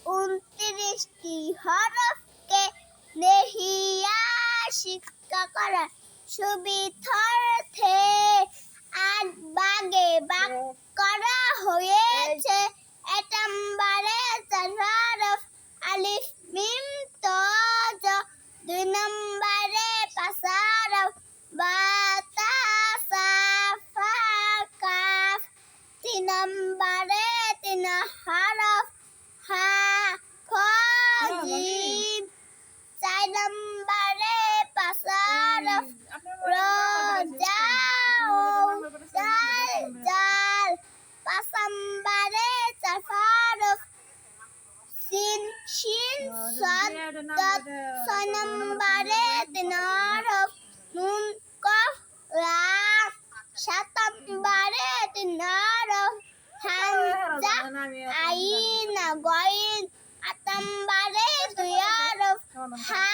29টি হরফকে নেহিয়া শিক্ষা করার সুবিধার্থে 8 ভাগে ভাগ করা হয়েছে। 1 নম্বরে 4 হরফ আলিফ মিম ত জ, 2 নম্বরে 5 হরফ বা তা সা ফা কাফ, 3 নম্বরে 3 হরফ হা খ জিম, 4 নম্বরে 5 হরফ র জা জাল জাল, 5 নম্বরে 4 হরফ সিন শিন সাদ দাদ, 6 নম্বরে 3 হরফ নুন কফ লাম, 7 নম্বরে 3 হরফ হামজা আইন গইন, 8 নম্বরে 2 হরফ হা